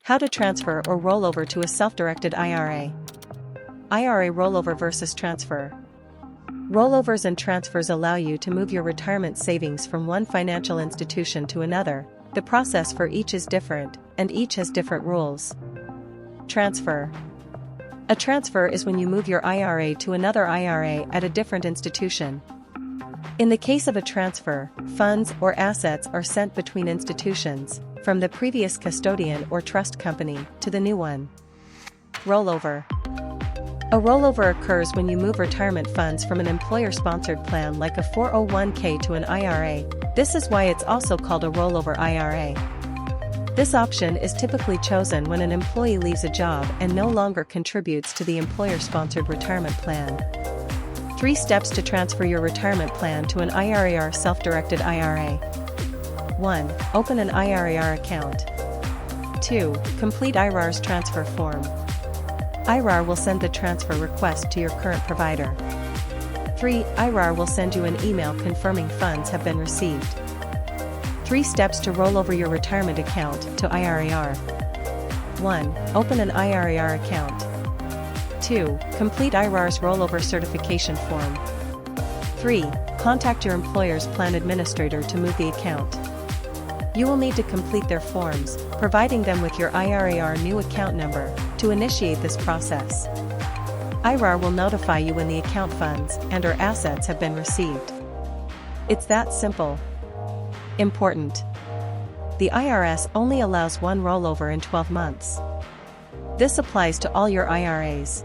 How to transfer or rollover to a self-directed IRA. IRA rollover versus transfer. Rollovers and transfers allow you to move your retirement savings from one financial institution to another. The process for each is different, and each has different rules. Transfer. A transfer is when you move your IRA to another IRA at a different institution. In the case of a transfer, funds or assets are sent between institutions, from the previous custodian or trust company to the new one. Rollover. A rollover occurs when you move retirement funds from an employer-sponsored plan like a 401k to an IRA. This is why it's also called a rollover IRA. This option is typically chosen when an employee leaves a job and no longer contributes to the employer-sponsored retirement plan. 3 steps to transfer your retirement plan to an IRA or self-directed IRA. 1. Open an IRA account. 2. Complete IRA's transfer form. IRA will send the transfer request to your current provider. 3. IRA will send you an email confirming funds have been received. 3 steps to roll over your retirement account to IRA. 1. Open an IRA account. 2. Complete IRA's rollover certification form. 3. Contact your employer's plan administrator to move the account. You will need to complete their forms, providing them with your IRA new account number, to initiate this process. IRA will notify you when the account funds and/or assets have been received. It's that simple. Important. The IRS only allows one rollover in 12 months. This applies to all your IRAs.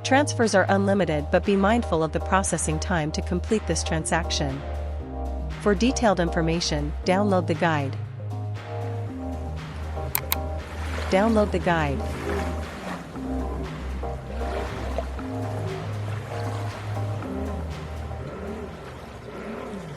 Transfers are unlimited, but be mindful of the processing time to complete this transaction. For detailed information, download the guide.